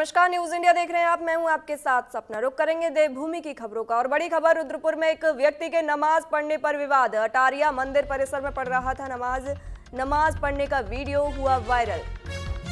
नमस्कार, news India देख रहे हैं आप। मैं हूं आपके साथ सपना। रुक करेंगे देवभूमि की खबरों का और बड़ी खबर रुद्रपुर में एक व्यक्ति के नमाज पढ़ने पर विवाद। अटारिया मंदिर परिसर में पढ़ रहा था नमाज पढ़ने का वीडियो हुआ वायरल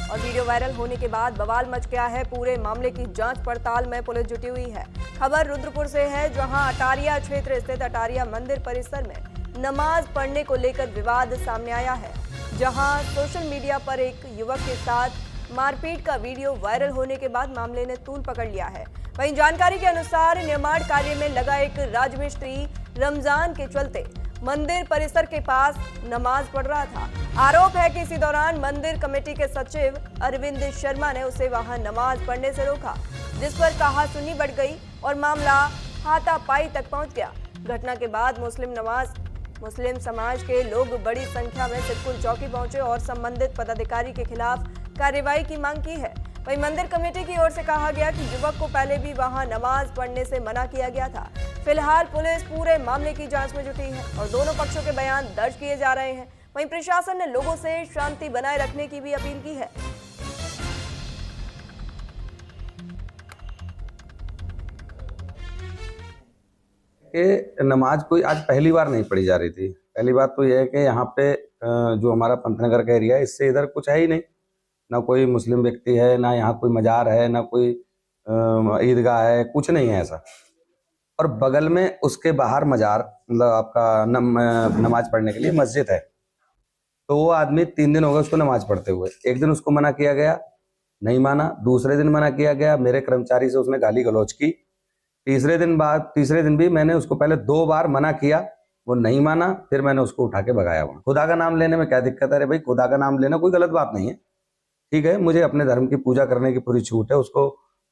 और वीडियो वायरल होने के बाद बवाल मच गया है। पूरे मामले की जांच पड़ताल में पुलिस जुटी हुई है। खबर रुद्रपुर से है, जहां अटारिया क्षेत्र स्थित अटारिया मंदिर परिसर में नमाज पढ़ने को लेकर विवाद सामने आया है, जहां सोशल मीडिया पर एक युवक के साथ मारपीट का वीडियो वायरल होने के बाद मामले ने तूल पकड़ लिया है। वहीं जानकारी के अनुसार निर्माण कार्य में लगा एक राजमिस्त्री रमजान के चलते मंदिर परिसर के पास नमाज पढ़ रहा था। आरोप है कि इसी दौरान मंदिर कमेटी के सचिव अरविंद शर्मा ने उसे वहां नमाज पढ़ने से रोका, जिस पर कहासुनी बढ़ गई और मामला हाथापाई तक पहुंच गया। घटना के बाद मुस्लिम समाज के लोग बड़ी संख्या में सिटकुल चौकी पहुंचे और संबंधित पदाधिकारी के खिलाफ कार्रवाई की मांग की है। वहीं मंदिर कमेटी की ओर से कहा गया कि युवक को पहले भी वहां नमाज पढ़ने से मना किया गया था। फिलहाल पुलिस पूरे मामले की जांच में जुटी है और दोनों पक्षों के बयान दर्ज किए जा रहे हैं। वहीं प्रशासन ने लोगों से शांति बनाए रखने की भी अपील की है। कि नमाज कोई आज पहली बार नहीं पढ़ी जा रही थी। पहली बात तो यह है कि यहाँ पे जो हमारा पंतनगर का एरिया है, इससे इधर कुछ है ही नहीं, ना कोई मुस्लिम व्यक्ति है, ना यहाँ कोई मजार है, ना कोई ईदगाह है, कुछ नहीं है ऐसा। और बगल में उसके बाहर मजार, मतलब आपका नमाज पढ़ने के लिए मस्जिद है। तो वो आदमी 3 दिन हो गए उसको नमाज पढ़ते हुए। एक दिन उसको मना किया गया, नहीं माना। दूसरे दिन मना किया गया, मेरे कर्मचारी से उसने गाली गलौज की। तीसरे दिन भी मैंने उसको पहले 2 बार मना किया, वो नहीं माना। फिर मैंने उसको उठा के भगाया वहां। खुदा का नाम लेने में क्या दिक्कत है? अरे भाई, खुदा का नाम लेना कोई गलत बात नहीं है, ठीक है। मुझे अपने धर्म की पूजा करने की पूरी छूट है, उसको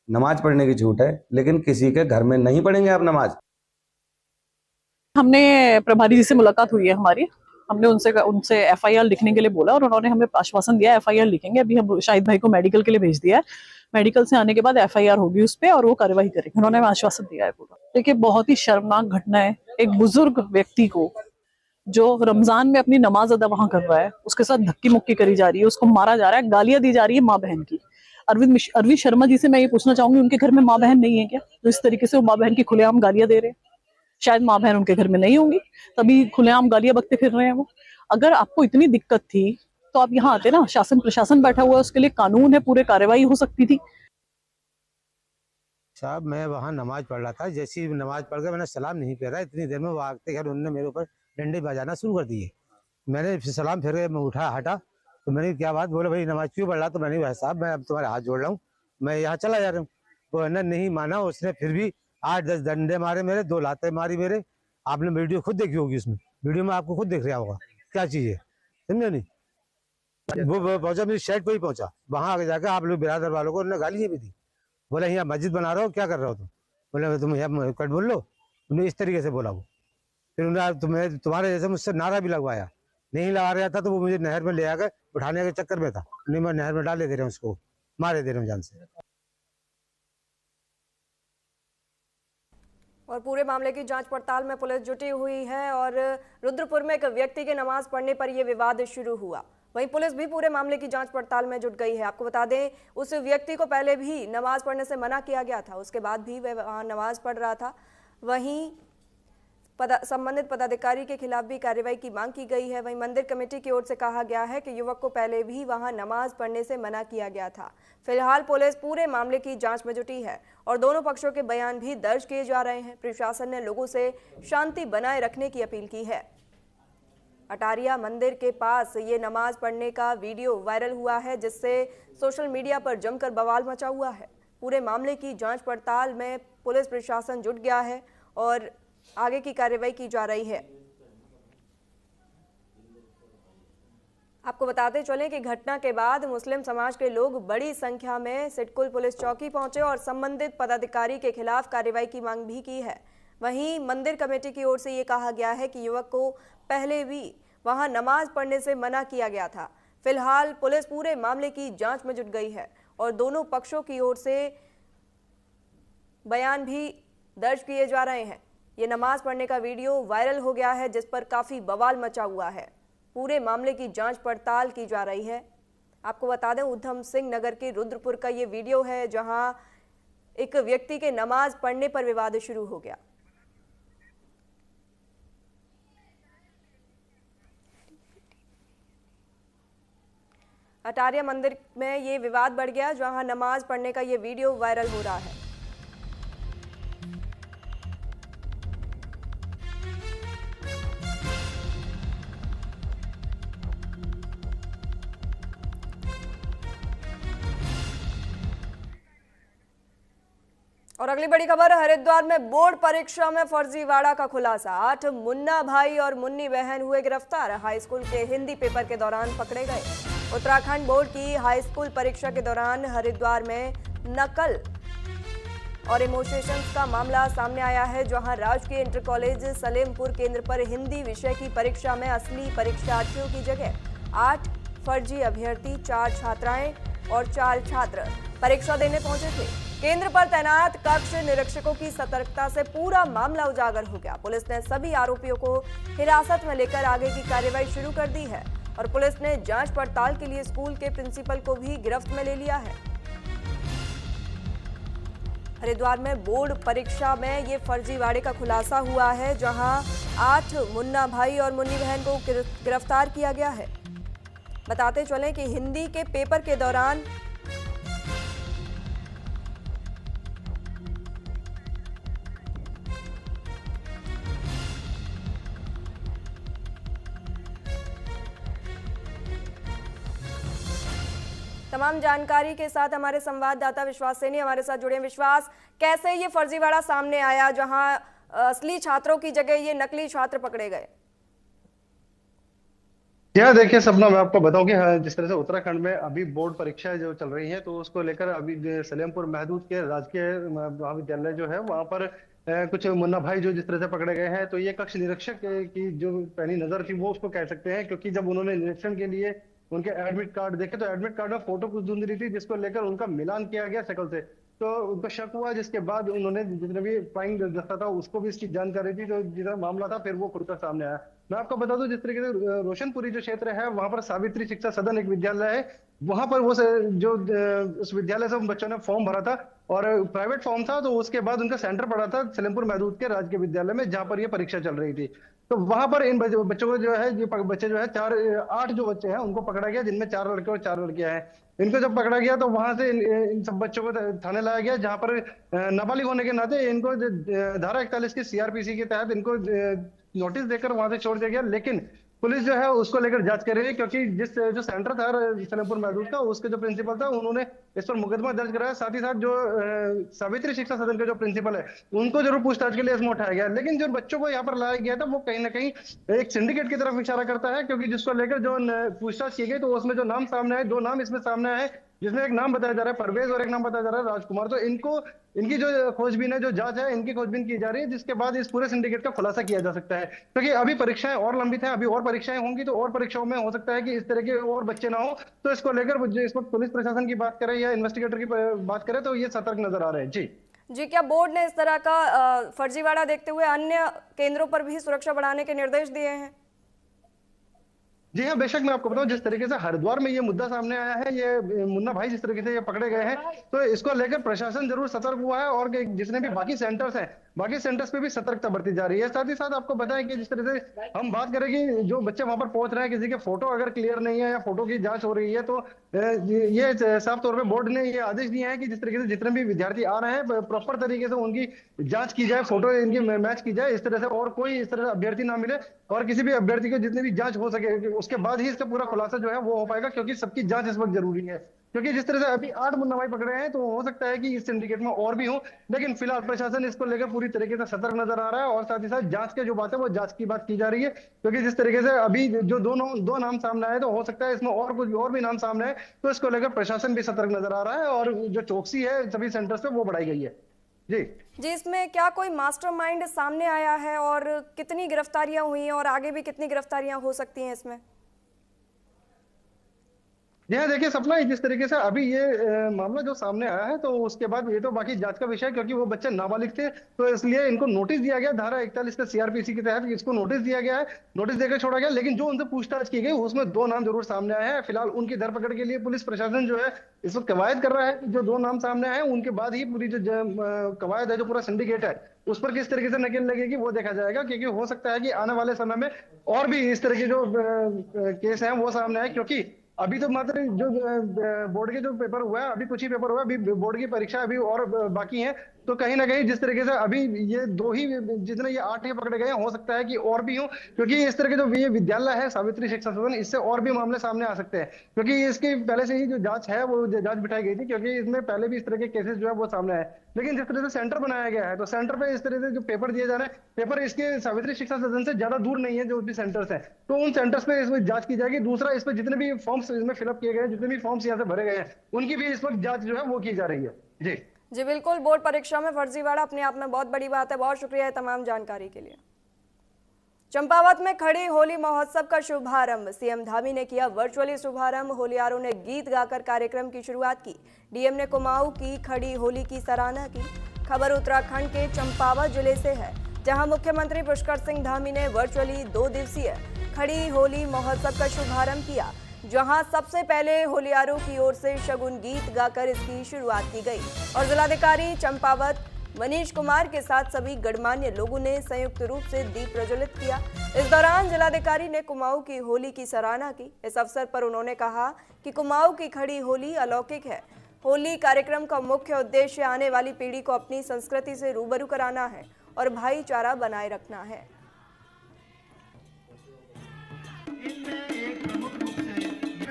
नमाज पढ़ने की छूट है, लेकिन किसी के घर में नहीं पढ़ेंगे आप नमाज। हमने प्रभारी जी से मुलाकात हुई है हमारी। हमने उनसे एफआईआर लिखने के लिए बोला और उन्होंने हमें आश्वासन दिया एफआईआर लिखेंगे। अभी हम शाहिद भाई को मेडिकल के लिए भेज दिया है। मेडिकल से आने के बाद एफआईआर होगी उस पर और वो कार्रवाई करेंगे। उन्होंने हमें आश्वासन दिया है पूरा। देखिए, बहुत ही शर्मनाक घटना है। एक बुजुर्ग व्यक्ति को जो रमजान में अपनी नमाज अदा वहां कर रहा है, उसके साथ धक्की मुक्की करी जा रही है, उसको मारा जा रहा है, गालियां दी जा रही है माँ बहन की। अरविंद शर्मा जी से मैं ये पूछना चाहूंगी, उनके घर में माँ बहन नहीं है क्या? तो इस तरीके से वो माँ बहन की खुलेआम गालियां दे रहे हैं। शायद माँ बहन उनके घर में नहीं होंगी, तभी खुलेआम गालियां बकते फिर रहे हैं वो। अगर आपको इतनी दिक्कत थी तो आप यहाँ आते ना। शासन प्रशासन बैठा हुआ है, उसके लिए कानून है, पूरे कार्रवाई हो सकती थी। साहब, मैं वहाँ नमाज पढ़ रहा था। जैसी नमाज पढ़ के मैंने सलाम नहीं फेरा, इतनी देर में वो आते खैर उन्होंने मेरे ऊपर डंडे बजाना शुरू कर दिए। मैंने सलाम फेर के मैं हटा तो मैंने क्या बात बोले, भाई नमाज क्यों पढ़ रहा? तो मैंने भाई साहब, मैं अब तुम्हारे हाथ जोड़ रहा हूँ, मैं यहाँ चला जा रहा हूँ। वो नहीं माना। उसने फिर भी 8-10 डंडे मारे मेरे, 2 लातें मारी मेरे। आपने वीडियो खुद देखी होगी, उसमें वीडियो में आपको खुद दिख रहा होगा क्या चीज है, समझे नहीं? वो पहुंचा मेरी शर्ट पे ही पहुंचा। वहां आगे जाकर आप लोग बिरादर वालों को उन्होंने गाली भी दी। बोला यहाँ मस्जिद बना रहे हो, क्या कर रहे हो तुम? बोले तुम यहाँ कट बोल लो। उन्हें इस तरीके से बोला वो। फिर उन्हें तुम्हारे जैसे मुझसे नारा भी लगवाया। नहीं लगा रहा था तो वो मुझे नहर में ले आकर उठाने के चक्कर में था। नहीं, मैं नहर में डाले दे रहा हूँ, उसको मारे दे रहा हूँ जान से। और पूरे मामले की जांच पड़ताल में पुलिस जुटी हुई है और रुद्रपुर में एक व्यक्ति के नमाज पढ़ने पर यह विवाद शुरू हुआ। वहीं पुलिस भी पूरे मामले की जांच पड़ताल में जुट गई है। आपको बता दें, उस व्यक्ति को पहले भी नमाज पढ़ने से मना किया गया था, उसके बाद भी वह वहां नमाज पढ़ रहा था। वहीं संबंधित पदाधिकारी के खिलाफ भी कार्रवाई की मांग की गई है। वहीं मंदिर कमेटी की ओर से कहा गया है कि युवक को पहले भी वहां नमाज पढ़ने से मना किया गया था। फिलहाल पुलिस पूरे मामले की जांच में जुटी है और दोनों पक्षों के बयान भी दर्ज किए जा रहे हैं। प्रशासन ने लोगों से शांति बनाए रखने की अपील की है। अटारिया मंदिर के पास ये नमाज पढ़ने का वीडियो वायरल हुआ है, जिससे सोशल मीडिया पर जमकर बवाल मचा हुआ है। पूरे मामले की जांच पड़ताल में पुलिस प्रशासन जुट गया है और आगे की कार्रवाई की जा रही है। आपको बताते चलें कि घटना के बाद मुस्लिम समाज के लोग बड़ी संख्या में सिटकुल पुलिस चौकी पहुंचे और संबंधित पदाधिकारी के खिलाफ कार्रवाई की मांग भी की है। वहीं मंदिर कमेटी की ओर से ये कहा गया है कि युवक को पहले भी वहां नमाज पढ़ने से मना किया गया था। फिलहाल पुलिस पूरे मामले की जांच में जुट गई है और दोनों पक्षों की ओर से बयान भी दर्ज किए जा रहे हैं। ये नमाज पढ़ने का वीडियो वायरल हो गया है, जिस पर काफी बवाल मचा हुआ है। पूरे मामले की जांच पड़ताल की जा रही है। आपको बता दें उधम सिंह नगर के रुद्रपुर का ये वीडियो है, जहां एक व्यक्ति के नमाज पढ़ने पर विवाद शुरू हो गया। अटारिया मंदिर में ये विवाद बढ़ गया, जहां नमाज पढ़ने का ये वीडियो वायरल हो रहा है। और अगली बड़ी खबर, हरिद्वार में बोर्ड परीक्षा में फर्जीवाड़ा का खुलासा। 8 मुन्ना भाई और मुन्नी बहन हुए गिरफ्तार। हाई स्कूल के हिंदी पेपर के दौरान पकड़े गए। उत्तराखंड बोर्ड की हाई स्कूल परीक्षा के दौरान हरिद्वार में नकल और इमोशंस का मामला सामने आया है, जहां राजकीय इंटर कॉलेज सलेमपुर केंद्र पर हिंदी विषय की परीक्षा में असली परीक्षार्थियों की जगह 8 फर्जी अभ्यर्थी, 4 छात्राएं और 4 छात्र परीक्षा देने पहुंचे थे। केंद्र पर तैनात कक्ष निरीक्षकों की सतर्कता से पूरा मामला उजागर हो गया। पुलिस ने सभी आरोपियों को हिरासत में लेकर आगे की कार्रवाई शुरू कर दी है और पुलिस ने जांच पड़ताल के लिए स्कूल के प्रिंसिपल को भी गिरफ्त में ले लिया है। हरिद्वार में बोर्ड परीक्षा में ये फर्जीवाड़े का खुलासा हुआ है, जहां 8 मुन्ना भाई और मुन्नी बहन को गिरफ्तार किया गया है। बताते चलें कि हिंदी के पेपर के दौरान तमाम जानकारी के साथ हमारे संवाददाता विश्वास सैनी हमारे साथ जुड़े। विश्वास, कैसे ये फर्जीवाड़ा सामने आया, जहां असली छात्रों की जगह ये नकली छात्र पकड़े गए? यहाँ देखिए सपना, मैं आपको बताऊं कि हाँ, जिस तरह से उत्तराखंड में अभी बोर्ड परीक्षाएं जो चल रही हैं, तो उसको लेकर अभी सलेमपुर महदूद के राजकीय महाविद्यालय जो है वहां पर कुछ मुन्ना भाई जो जिस तरह से पकड़े गए हैं, तो ये कक्ष निरीक्षक की जो पहली नजर थी वो उसको कह सकते हैं, क्योंकि जब उन्होंने निरीक्षण के लिए उनके एडमिट कार्ड देखे तो एडमिट कार्ड में फोटो कुछ धुंधली थी, जिसको लेकर उनका मिलान किया गया शक्ल से, तो उनको शक हुआ, जिसके बाद उन्होंने जितने भी फाइन दस्ता था उसको भी इसकी जानकारी दी, तो जितना मामला था फिर वो खुलकर सामने आया। मैं आपको बता दूं, जिस तरीके से रोशनपुरी जो क्षेत्र है वहां पर सावित्री शिक्षा सदन एक विद्यालय है, वहां पर वो जो उस विद्यालय से उन बच्चों ने फॉर्म भरा था और प्राइवेट फॉर्म था, तो उसके बाद उनका सेंटर पड़ा था सलेमपुर महदूद के राजकीय विद्यालय में, जहां पर ये परीक्षा चल रही थी। तो वहां पर इन बच्चों को जो है, ये बच्चे जो है 8 जो बच्चे हैं उनको पकड़ा गया, जिनमें 4 लड़के और 4 लड़कियां हैं। इनको जब पकड़ा गया तो वहां से इन सब बच्चों को थाने लाया गया, जहां पर नाबालिग होने के नाते इनको धारा 41 की सीआरपीसी के तहत इनको नोटिस देकर वहां से छोड़ दिया गया। लेकिन पुलिस जो है उसको लेकर जांच कर रही है, क्योंकि जो सेंटर था सलेमपुर महदूद का, उसके जो प्रिंसिपल था उन्होंने इस पर मुकदमा दर्ज कराया। साथ ही साथ जो सावित्री शिक्षा सदन के जो प्रिंसिपल है उनको जरूर पूछताछ के लिए इसमें उठाया गया। लेकिन जो बच्चों को यहाँ पर लाया गया था वो कहीं ना कहीं एक सिंडिकेट की तरफ इशारा करता है, क्योंकि जिसको लेकर जो पूछताछ की गई तो उसमें जो नाम सामने आए, 2 नाम इसमें सामने आए, जिसमें एक नाम बताया जा रहा है परवेज और एक नाम बताया जा रहा है राजकुमार। तो इनकी जो खोजबीन है, जो जांच है, इनकी खोजबीन की जा रही है, जिसके बाद इस पूरे सिंडिकेट का खुलासा किया जा सकता है। क्योंकि अभी परीक्षाएं और लंबित हैं, अभी और परीक्षाएं होंगी, तो और परीक्षाओं में हो सकता है कि इस तरह के और बच्चे ना हो। तो इसको लेकर इस वक्त पुलिस प्रशासन की बात करें या इन्वेस्टिगेटर की बात करें तो ये सतर्क नजर आ रहे हैं। जी, क्या बोर्ड ने इस तरह का फर्जीवाड़ा देखते हुए अन्य केंद्रों पर भी सुरक्षा बढ़ाने के निर्देश दिए हैं? जी हाँ, बेशक। मैं आपको बताऊं, जिस तरीके से हरिद्वार में ये मुद्दा सामने आया है, ये मुन्ना भाई जिस तरीके से ये पकड़े गए हैं, तो इसको लेकर प्रशासन जरूर सतर्क हुआ है और जितने भी बाकी सेंटर्स हैं, बाकी सेंटर्स पे भी सतर्कता बरती जा रही है। साथ ही साथ आपको बताएं कि जिस तरह से हम बात करें कि जो बच्चे वहां पर पहुंच रहे हैं, किसी के फोटो अगर क्लियर नहीं है या फोटो की जांच हो रही है, तो ये साफ तौर पे बोर्ड ने ये आदेश दिए हैं कि जिस तरीके से जितने भी विद्यार्थी आ रहे हैं प्रॉपर तरीके से उनकी जांच की जाए, फोटो इनकी मैच की जाए, इस तरह से और कोई इस तरह से अभ्यर्थी ना मिले, और किसी भी अभ्यर्थी की जितनी भी जांच हो सके उसके बाद ही इसका पूरा खुलासा जो है वो हो पाएगा, क्योंकि सबकी जांच इस वक्त जरूरी है। क्योंकि जिस तरह से अभी 8 मुन्ना भाई पकड़े हैं, तो हो सकता है कि इस सिंडिकेट में और भी हो, लेकिन फिलहाल प्रशासन इसको लेकर पूरी तरीके से सतर्क नजर आ रहा है। और साथ ही साथ जांच के जो बात है वो जांच की बात की जा रही है, क्योंकि जिस तरीके से अभी जो दो नाम सामने आए, तो हो सकता है इसमें और कुछ और भी नाम सामने आए, तो इसको लेकर प्रशासन भी सतर्क नजर आ रहा है और जो चौकसी है सभी सेंटर्स पे वो बढ़ाई गई है। जी, इसमें क्या कोई मास्टरमाइंड सामने आया है और कितनी गिरफ्तारियां हुई हैं और आगे भी कितनी गिरफ्तारियां हो सकती हैं इसमें? जी हाँ, देखिए सपना, जिस तरीके से अभी ये मामला जो सामने आया है, तो उसके बाद ये तो बाकी जांच का विषय है, क्योंकि वो बच्चे नाबालिग थे, तो इसलिए इनको नोटिस दिया गया, धारा 41 के सीआरपीसी के तहत इसको नोटिस दिया गया है, नोटिस देकर छोड़ा गया। लेकिन जो उनसे पूछताछ की गई उसमें दो नाम जरूर सामने आए हैं। फिलहाल उनकी धरपकड़ के लिए पुलिस प्रशासन जो है इस वक्त कवायद कर रहा है कि जो दो नाम सामने आए हैं उनके बाद ही पूरी जो कवायद है, जो पूरा सिंडिकेट है, उस पर किस तरीके से नकेल लगेगी वो देखा जाएगा। क्योंकि हो सकता है कि आने वाले समय में और भी इस तरह के जो केस हैं वो सामने आए, क्योंकि अभी तो मात्र जो बोर्ड के जो पेपर हुआ है, अभी कुछ ही पेपर हुआ है, अभी बोर्ड की परीक्षा अभी और बाकी है। तो कहीं ना कहीं जिस तरीके से अभी ये दो ही, जितने ये 8 ही पकड़े गए हैं, हो सकता है कि और भी हो, क्योंकि इस तरह के जो ये विद्यालय है सावित्री शिक्षा सदन, इससे और भी मामले सामने आ सकते हैं। क्योंकि इसकी पहले से ही जो जांच है वो जांच बिठाई गई थी, क्योंकि इसमें पहले भी इस तरह के केसेस जो है वो सामने आए। लेकिन जिस तरह से सेंटर बनाया गया है, तो सेंटर पे इस तरह से जो पेपर दिए जा रहे हैं, पेपर इसके सावित्री शिक्षा सदन से ज्यादा दूर नहीं है जो भी सेंटर्स हैं, तो उन सेंटर्स पे इसमें जांच की जाएगी। दूसरा, इस पे जितने भी फॉर्म्स इसमें फिलअप किए गए हैं, जितने भी फॉर्म्स यहाँ से भरे गए हैं, उनकी भी इस वक्त जांच जो है वो की जा रही है। जी जी बिल्कुल, बोर्ड परीक्षा में फर्जीवाड़ा अपने आप में बहुत बड़ी बात है। बहुत शुक्रिया है तमाम जानकारी के लिए। चंपावत में खड़ी होली महोत्सव का शुभारंभ सीएम धामी ने किया। वर्चुअली शुभारंभ, होलियारों ने गीत गाकर कार्यक्रम की शुरुआत की। डीएम ने कुमाऊं की खड़ी होली की सराहना की। खबर उत्तराखंड के चंपावत जिले से है, जहां मुख्यमंत्री पुष्कर सिंह धामी ने वर्चुअली 2 दिवसीय खड़ी होली महोत्सव का शुभारंभ किया, जहां सबसे पहले होलियारों की ओर से शगुन गीत गाकर इसकी शुरुआत की गई और जिलाधिकारी चंपावत मनीष कुमार के साथ सभी गणमान्य लोगों ने संयुक्त रूप से दीप प्रज्वलित किया। इस दौरान जिलाधिकारी ने कुमाऊं की होली की सराहना की। इस अवसर पर उन्होंने कहा कि कुमाऊं की खड़ी होली अलौकिक है। होली कार्यक्रम का मुख्य उद्देश्य आने वाली पीढ़ी को अपनी संस्कृति से रूबरू कराना है और भाईचारा बनाए रखना है।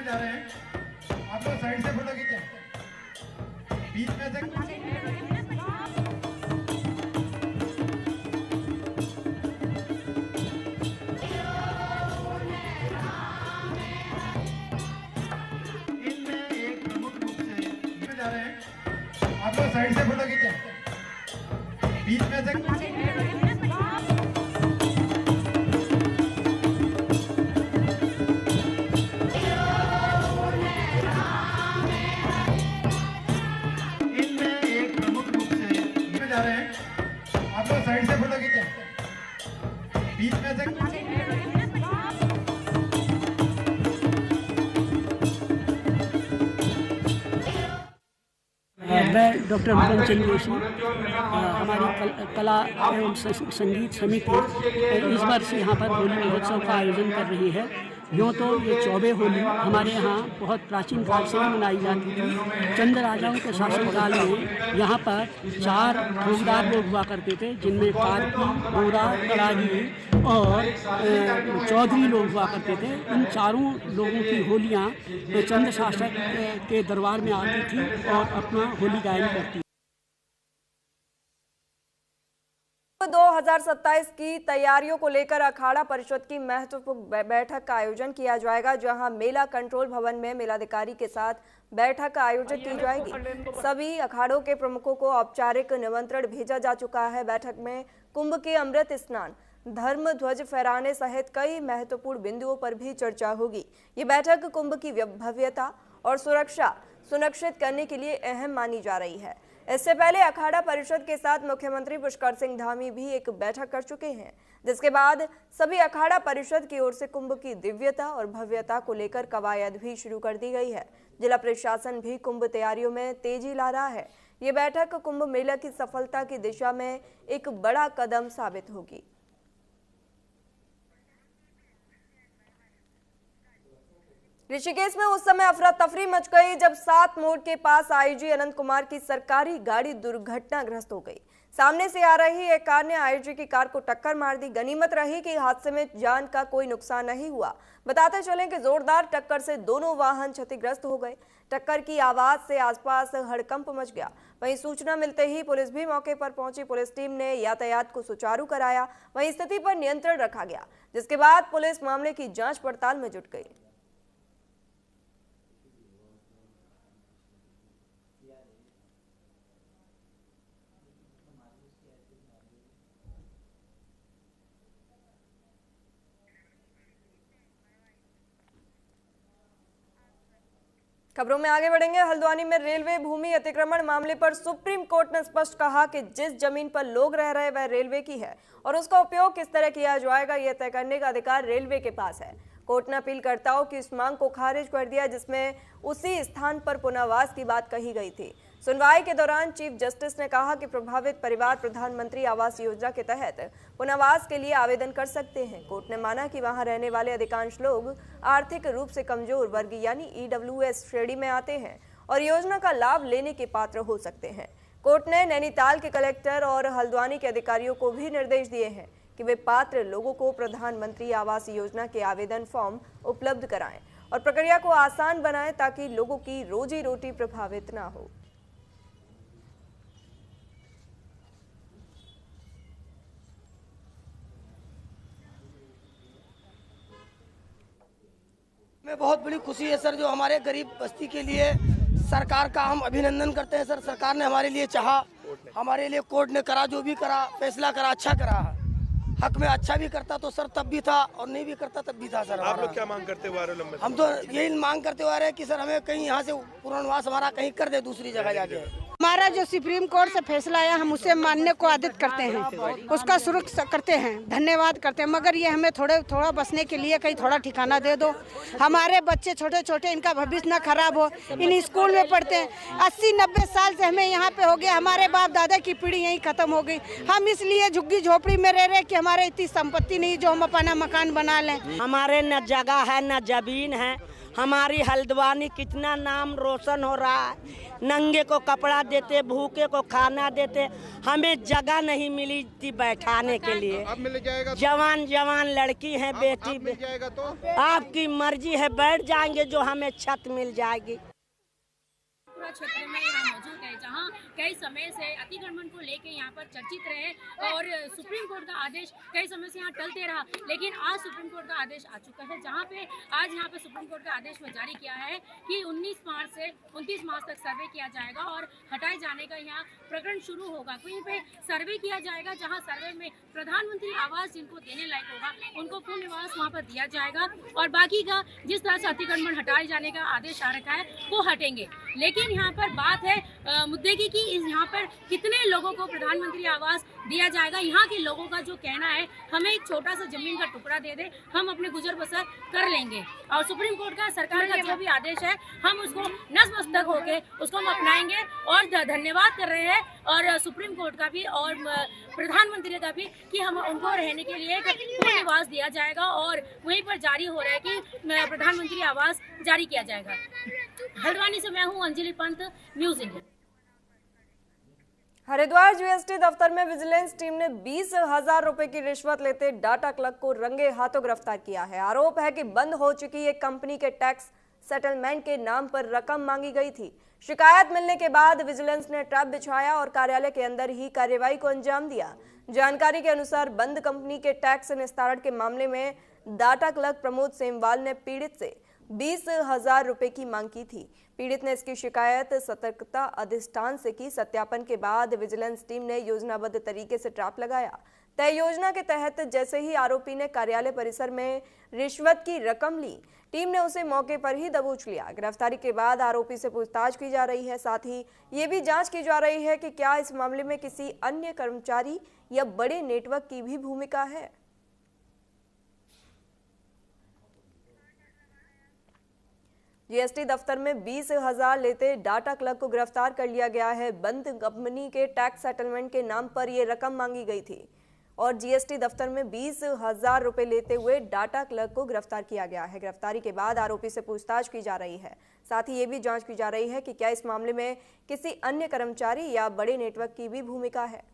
आप लोग साइड से फोटो खींचे, बीच में से आप लोग साइड से फोटो खींचे, बीच में से आप लोग साइड से फोटो खींचे, बीच में से मैं डॉक्टर विपिन चंद्र जोशी, हमारी कला एवं संगीत समिति इस वर्ष यहाँ पर होली महोत्सव का आयोजन कर रही है। यूँ तो ये चौबे होली हमारे यहाँ बहुत प्राचीन काल से ही मनाई जाती थी। चंद राजाओं के शासनकाल में यहाँ पर 4 फौजदार लोग हुआ करते थे, जिनमें कार्की, गोरा, कड़ागी और चौधरी लोग हुआ करते थे। इन चारों लोगों की होलियाँ चंद शासक के दरबार में आती थी और अपना होली गायन करती। 2027 की तैयारियों को लेकर अखाड़ा परिषद की महत्वपूर्ण बैठक का आयोजन किया जाएगा, जहां मेला कंट्रोल भवन में मेलाधिकारी के साथ बैठक का आयोजन की जाएगी। सभी अखाड़ों के प्रमुखों को औपचारिक निमंत्रण भेजा जा चुका है। बैठक में कुंभ के अमृत स्नान, धर्म ध्वज फहराने सहित कई महत्वपूर्ण बिंदुओं पर भी चर्चा होगी। ये बैठक कुंभ की भव्यता और सुरक्षा सुनिश्चित करने के लिए अहम मानी जा रही है। इससे पहले अखाड़ा परिषद के साथ मुख्यमंत्री पुष्कर सिंह धामी भी एक बैठक कर चुके हैं, जिसके बाद सभी अखाड़ा परिषद की ओर से कुंभ की दिव्यता और भव्यता को लेकर कवायद भी शुरू कर दी गई है। जिला प्रशासन भी कुंभ तैयारियों में तेजी ला रहा है। ये बैठक कुंभ मेला की सफलता की दिशा में एक बड़ा कदम साबित होगी। ऋषिकेश में उस समय अफरा तफरी मच गई जब 7 मोड़ के पास आईजी अनंत कुमार की सरकारी गाड़ी दुर्घटनाग्रस्त हो गई। सामने से आ रही एक कार ने आईजी की कार को टक्कर मार दी। गनीमत रही कि हादसे में जान का कोई नुकसान नहीं हुआ। बताते चलें कि जोरदार टक्कर से दोनों वाहन क्षतिग्रस्त हो गए। टक्कर की आवाज से आसपास हड़कंप मच गया। वहीं सूचना मिलते ही पुलिस भी मौके पर पहुंची। पुलिस टीम ने यातायात को सुचारू कराया। वहीं स्थिति पर नियंत्रण रखा गया, जिसके बाद पुलिस मामले की जांच पड़ताल में जुट गई। खबरों में आगे बढ़ेंगे। हल्द्वानी में रेलवे भूमि अतिक्रमण मामले पर सुप्रीम कोर्ट ने स्पष्ट कहा कि जिस जमीन पर लोग रह रहे वह रेलवे की है और उसका उपयोग किस तरह किया जाएगा यह तय करने का अधिकार रेलवे के पास है। कोर्ट ने अपीलकर्ताओं की इस मांग को खारिज कर दिया जिसमें उसी स्थान पर पुनर्वास की बात कही गई थी। सुनवाई के दौरान चीफ जस्टिस ने कहा कि प्रभावित परिवार प्रधानमंत्री आवास योजना के तहत पुनर्वास के लिए आवेदन कर सकते हैं। कोर्ट ने माना कि वहां रहने वाले अधिकांश लोग आर्थिक रूप से कमजोर वर्ग यानी EWS श्रेणी में आते हैं और योजना का लाभ लेने के पात्र हो सकते हैं। कोर्ट ने नैनीताल के कलेक्टर और हल्द्वानी के अधिकारियों को भी निर्देश दिए हैं कि वे पात्र लोगों को प्रधानमंत्री आवास योजना के आवेदन फॉर्म उपलब्ध कराएं और प्रक्रिया को आसान बनाएं ताकि लोगों की रोजी रोटी प्रभावित ना हो। में बहुत बड़ी खुशी है सर, जो हमारे गरीब बस्ती के लिए सरकार का हम अभिनंदन करते हैं सर। सरकार ने हमारे लिए चाहा, हमारे लिए कोर्ट ने करा, जो भी करा फैसला करा, अच्छा करा। हक में अच्छा भी करता तो सर तब भी था और नहीं भी करता तब भी था सर। आप लोग क्या मांग करते हुए आ रहे हो? हम तो यही मांग करते हुए आ रहे हैं कि सर हमें कहीं यहाँ से पुनर्वास हमारा कहीं कर दे, दूसरी जगह जाके। हमारा जो सुप्रीम कोर्ट से फैसला आया हम उसे मानने को आदित करते हैं, उसका सुरक्षा करते हैं, धन्यवाद करते हैं। मगर ये हमें थोड़ा बसने के लिए कहीं थोड़ा ठिकाना दे दो। हमारे बच्चे छोटे छोटे, इनका भविष्य न खराब हो, इन स्कूल में पढ़ते हैं। 80-90 साल से हमें यहाँ पे हो गया, हमारे बाप दादा की पीढ़ी यहीं खत्म हो गई। हम इसलिए झुग्गी झोपड़ी में रह रहे कि हमारे इतनी संपत्ति नहीं जो हम अपना मकान बना लें। हमारे न जगह है न जमीन है। हमारी हल्द्वानी कितना नाम रोशन हो रहा है। नंगे को कपड़ा देते, भूखे को खाना देते, हमें जगह नहीं मिली थी बैठाने के लिए। अब मिल जाएगा। जवान जवान लड़की है, बेटी मिल जाएगा तो आपकी मर्जी है, बैठ जाएंगे जो हमें छत मिल जाएगी। पूरा क्षेत्र में यहाँ मौजूद है जहाँ कई समय से अतिक्रमण को लेकर यहाँ पर चर्चित रहे और सुप्रीम कोर्ट का आदेश कई समय से यहाँ टलते रहा, लेकिन आज सुप्रीम कोर्ट का आदेश आ चुका है। जहाँ पे आज यहाँ पे सुप्रीम कोर्ट का आदेश में जारी किया है कि 19 मार्च से 29 मार्च तक सर्वे किया जाएगा और हटाए जाने का यहाँ प्रकरण शुरू होगा। कहीं पे सर्वे किया जाएगा जहाँ सर्वे में प्रधानमंत्री आवास जिनको देने लायक होगा उनको पुनर्वास वहाँ पर दिया जाएगा और बाकी का जिस तरह से अतिक्रमण हटाए जाने का आदेश आ रखा है वो हटेंगे। लेकिन यहाँ पर बात है मुद्दे की कि यहाँ पर कितने लोगों को प्रधानमंत्री आवास दिया जाएगा। यहाँ के लोगों का जो कहना है हमें एक छोटा सा जमीन का टुकड़ा दे दे, हम अपने गुजर बसर कर लेंगे और सुप्रीम कोर्ट का सरकार का जो भी आदेश है हम उसको नतमस्तक होके उसको हम अपनाएंगे और धन्यवाद कर रहे हैं और सुप्रीम कोर्ट का भी और प्रधानमंत्री का भी कि हम उनको रहने के लिए पुनर्वास दिया जाएगा और वहीं पर जारी हो रहा है कि प्रधानमंत्री आवास जारी किया जाएगा। हल्द्वानी से मैं हूँ Anjali Pant, news India. Haridwar GST दफ्तर में विजिलेंस टीम ने 20,000 रुपए की रिश्वत लेते डाटा क्लर्क को रंगे हाथों गिरफ्तार किया है। आरोप है कि बंद हो चुकी एक कंपनी के टैक्स सेटलमेंट के नाम पर रकम मांगी गई थी। शिकायत मिलने के बाद विजिलेंस ने ट्रैप बिछाया और कार्यालय के अंदर ही कार्रवाई को अंजाम दिया। जानकारी के अनुसार बंद कंपनी के टैक्स निस्तारण के मामले में डाटा क्लर्क प्रमोद सेमवाल ने पीड़ित से 20,000 रुपए की मांग की थी। पीड़ित ने इसकी शिकायत सतर्कता अधिष्ठान से की। सत्यापन के बाद विजिलेंस टीम ने योजनाबद्ध तरीके से ट्रैप लगाया। तय योजना के तहत जैसे ही आरोपी ने कार्यालय परिसर में रिश्वत की रकम ली, टीम ने उसे मौके पर ही दबोच लिया। गिरफ्तारी के बाद आरोपी से पूछताछ की जा रही है। साथ ही ये भी जांच की जा रही है कि क्या इस मामले में किसी अन्य कर्मचारी या बड़े नेटवर्क की भी भूमिका है। जीएसटी दफ्तर में 20,000 लेते डाटा क्लर्क को गिरफ्तार कर लिया गया है। बंद कंपनी के टैक्स सेटलमेंट के नाम पर यह रकम मांगी गई थी और जीएसटी दफ्तर में 20,000 रुपए लेते हुए डाटा क्लर्क को गिरफ्तार किया गया है। गिरफ्तारी के बाद आरोपी से पूछताछ की जा रही है। साथ ही ये भी जांच की जा रही है कि क्या इस मामले में किसी अन्य कर्मचारी या बड़े नेटवर्क की भी भूमिका है।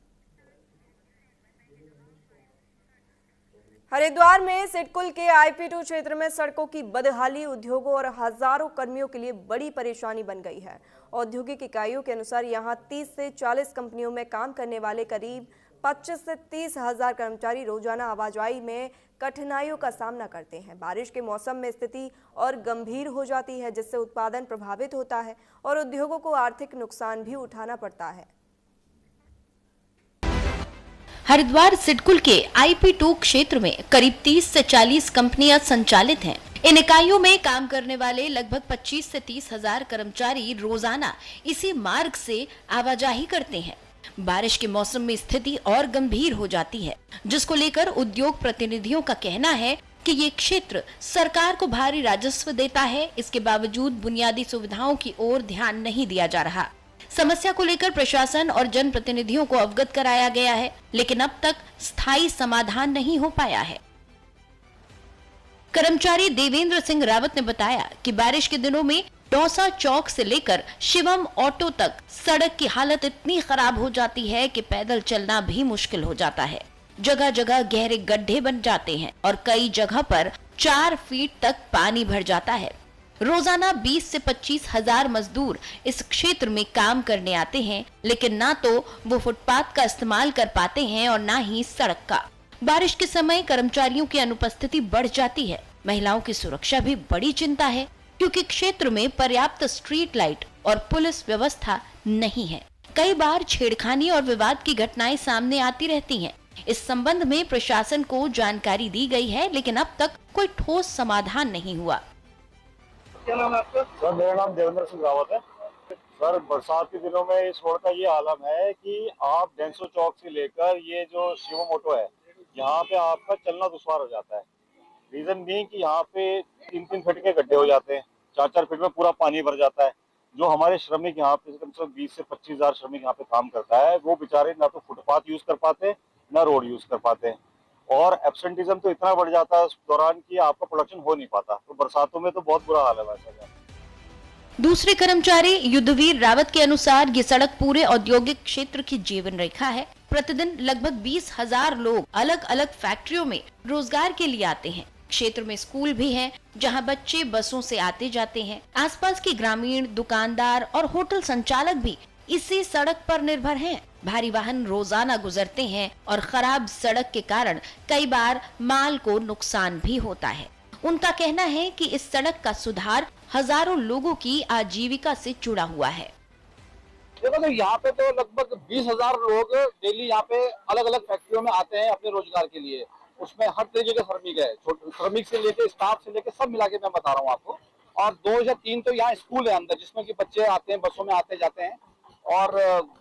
हरिद्वार में सिडकुल के IP2 क्षेत्र में सड़कों की बदहाली उद्योगों और हजारों कर्मियों के लिए बड़ी परेशानी बन गई है। औद्योगिक इकाइयों के अनुसार यहां 30 से 40 कंपनियों में काम करने वाले करीब 25 से 30 हजार कर्मचारी रोजाना आवाजाही में कठिनाइयों का सामना करते हैं। बारिश के मौसम में स्थिति और गंभीर हो जाती है, जिससे उत्पादन प्रभावित होता है और उद्योगों को आर्थिक नुकसान भी उठाना पड़ता है। हरिद्वार सिडकुल के IP2 क्षेत्र में करीब 30 से 40 कंपनियां संचालित हैं। इन इकाइयों में काम करने वाले लगभग 25 से 30 हजार कर्मचारी रोजाना इसी मार्ग से आवाजाही करते हैं। बारिश के मौसम में स्थिति और गंभीर हो जाती है, जिसको लेकर उद्योग प्रतिनिधियों का कहना है कि ये क्षेत्र सरकार को भारी राजस्व देता है, इसके बावजूद बुनियादी सुविधाओं की ओर ध्यान नहीं दिया जा रहा। समस्या को लेकर प्रशासन और जनप्रतिनिधियों को अवगत कराया गया है, लेकिन अब तक स्थायी समाधान नहीं हो पाया है। कर्मचारी देवेंद्र सिंह रावत ने बताया कि बारिश के दिनों में दौसा चौक से लेकर शिवम ऑटो तक सड़क की हालत इतनी खराब हो जाती है कि पैदल चलना भी मुश्किल हो जाता है। जगह जगह गहरे गड्ढे बन जाते हैं और कई जगह पर 4 फीट तक पानी भर जाता है। रोजाना 20 से 25 हजार मजदूर इस क्षेत्र में काम करने आते हैं, लेकिन ना तो वो फुटपाथ का इस्तेमाल कर पाते हैं और ना ही सड़क का। बारिश के समय कर्मचारियों की अनुपस्थिति बढ़ जाती है। महिलाओं की सुरक्षा भी बड़ी चिंता है, क्योंकि क्षेत्र में पर्याप्त स्ट्रीट लाइट और पुलिस व्यवस्था नहीं है। कई बार छेड़खानी और विवाद की घटनाएं सामने आती रहती हैं। इस संबंध में प्रशासन को जानकारी दी गई है, लेकिन अब तक कोई ठोस समाधान नहीं हुआ। क्या नाम है आपका? सर मेरा नाम देवेंद्र सिंह रावत है। सर बरसात के दिनों में इस रोड का ये आलम है कि आप डेंसो चौक से लेकर ये जो शिवम ऑटो है, यहाँ पे आपका चलना दुश्वार हो जाता है। रीजन भी कि यहाँ पे 3-3 फीट के गड्ढे हो जाते हैं, 4-4 फीट में पूरा पानी भर जाता है। जो हमारे श्रमिक यहाँ पे कम से कम 20 से 25 हजार श्रमिक यहाँ पे काम करता है, वो बेचारे ना तो फुटपाथ यूज कर पाते ना रोड यूज कर पाते हैं, और एब्सेंटिज्म तो इतना बढ़ जाता है उस दौरान कि आपका प्रोडक्शन हो नहीं पाता। तो बरसातों में तो बहुत बुरा हाल है वैसे। दूसरे कर्मचारी युद्धवीर रावत के अनुसार ये सड़क पूरे औद्योगिक क्षेत्र की जीवन रेखा है। प्रतिदिन लगभग 20,000 लोग अलग अलग फैक्ट्रियों में रोजगार के लिए आते हैं। क्षेत्र में स्कूल भी है, जहां बच्चे बसों से आते जाते हैं। आसपास के ग्रामीण, दुकानदार और होटल संचालक भी इसी सड़क पर निर्भर हैं। भारी वाहन रोजाना गुजरते हैं और खराब सड़क के कारण कई बार माल को नुकसान भी होता है। उनका कहना है कि इस सड़क का सुधार हजारों लोगों की आजीविका से जुड़ा हुआ है। देखो तो यहाँ पे तो लगभग 20,000 लोग डेली यहाँ पे अलग अलग फैक्ट्रियों में आते हैं अपने रोजगार के लिए। उसमें हर तरीके के श्रमिक है, श्रमिक से लेके स्टाफ से लेके सब मिला के मैं बता रहा हूँ आपको। और 2 या 3 तो यहाँ स्कूल है अंदर, जिसमें कि बच्चे आते हैं, बसों में आते जाते हैं। और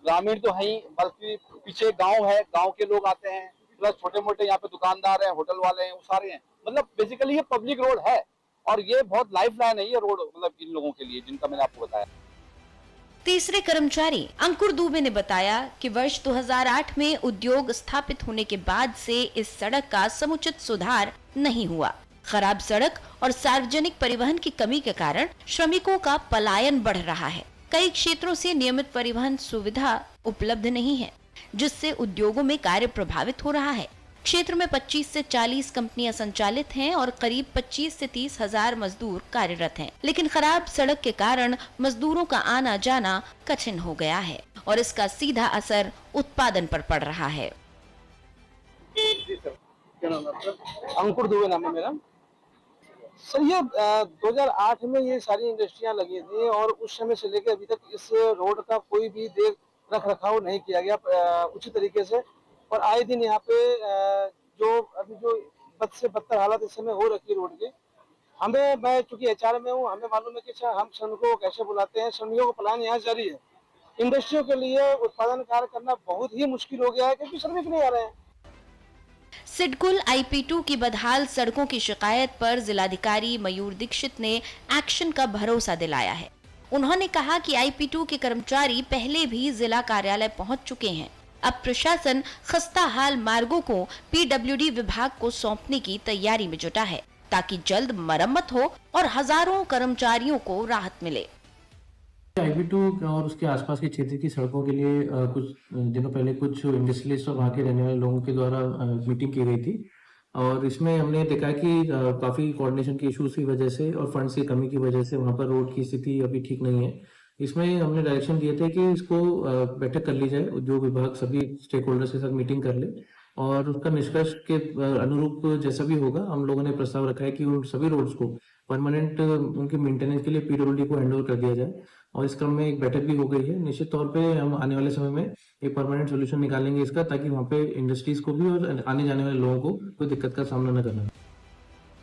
ग्रामीण तो है ही, बल्कि पीछे गांव है, गांव के लोग आते हैं, प्लस छोटे मोटे यहाँ पे दुकानदार हैं, होटल वाले हैं, वो सारे हैं। मतलब बेसिकली ये पब्लिक रोड है और ये बहुत लाइफ लाइन है ये रोड, मतलब इन लोगों के लिए जिनका मैंने आपको बताया। तीसरे कर्मचारी अंकुर दुबे ने बताया कि वर्ष 2008 में उद्योग स्थापित होने के बाद से इस सड़क का समुचित सुधार नहीं हुआ। खराब सड़क और सार्वजनिक परिवहन की कमी के कारण श्रमिकों का पलायन बढ़ रहा है। कई क्षेत्रों से नियमित परिवहन सुविधा उपलब्ध नहीं है, जिससे उद्योगों में कार्य प्रभावित हो रहा है। क्षेत्र में 25 से 40 कंपनियां संचालित हैं और करीब 25 से 30 हजार मजदूर कार्यरत हैं। लेकिन खराब सड़क के कारण मजदूरों का आना जाना कठिन हो गया है और इसका सीधा असर उत्पादन पर पड़ रहा है। क्या नाम है आपका? अंकुर दुबे नाम है मेरा। सर ये 2008 में ये सारी इंडस्ट्रियां लगी थी और उस समय से लेकर अभी तक इस रोड का कोई भी रख रखाव नहीं किया गया उचित तरीके से। और आए दिन यहाँ पे अभी जो बद से बदतर हालत इस समय हो रखी है रोड की। मैं चूंकि एचआर में हूँ, हमें मालूम है कि हम श्रमिकों को कैसे बुलाते हैं। श्रमिकों को पलायन यहाँ जारी है। इंडस्ट्रियों के लिए उत्पादन कार्य करना बहुत ही मुश्किल हो गया है क्योंकि श्रमिक नहीं आ रहे हैं। सिडकुल IP2 की बदहाल सड़कों की शिकायत पर जिलाधिकारी मयूर दीक्षित ने एक्शन का भरोसा दिलाया है। उन्होंने कहा कि IP2 के कर्मचारी पहले भी जिला कार्यालय पहुंच चुके हैं। अब प्रशासन खस्ता हाल मार्गों को PWD विभाग को सौंपने की तैयारी में जुटा है, ताकि जल्द मरम्मत हो और हजारों कर्मचारियों को राहत मिले। IP2 और उसके आसपास के क्षेत्र की सड़कों के लिए कुछ दिनों पहले कुछ इंडस्ट्रियलिस्ट और वहाँ के रहने वाले लोगों के द्वारा मीटिंग की गई थी और इसमें हमने देखा कि काफ़ी कोऑर्डिनेशन की इश्यूज की वजह से और फंड्स की कमी की वजह से वहाँ पर रोड की स्थिति अभी ठीक नहीं है। इसमें हमने डायरेक्शन दिए थे कि इसको बैठक कर ली जाए, उद्योग विभाग सभी स्टेक होल्डर्स के साथ मीटिंग कर ले और उसका निष्कर्ष के अनुरूप जैसा भी होगा हम लोगों ने प्रस्ताव रखा है कि उन सभी रोड्स को परमानेंट उनके मेंटेनेंस के लिए PWD को हैंड ओवर कर दिया जाए और इस क्रम में एक बैठक भी हो गई है। निश्चित तौर पे हम आने वाले समय में एक परमानेंट सोल्यूशन निकालेंगे इसका, ताकि वहाँ पे इंडस्ट्रीज को भी और आने जाने वाले लोगों को कोई दिक्कत का सामना न करना।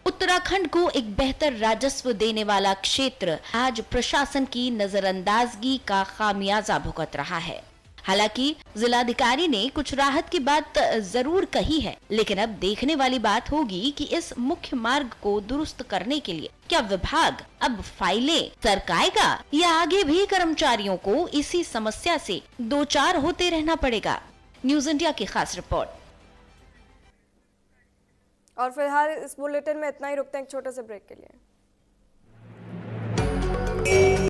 उत्तराखंड को एक बेहतर राजस्व देने वाला क्षेत्र आज प्रशासन की नजरअंदाजगी का खामियाजा भुगत रहा है। हालांकि जिलाधिकारी ने कुछ राहत की बात जरूर कही है, लेकिन अब देखने वाली बात होगी कि इस मुख्य मार्ग को दुरुस्त करने के लिए क्या विभाग अब फाइलें सरकाएगा या आगे भी कर्मचारियों को इसी समस्या से दो चार होते रहना पड़ेगा। न्यूज इंडिया की खास रिपोर्ट। और फिलहाल इस बुलेटिन में इतना ही, रुकते हैं एक छोटे से ब्रेक के लिए।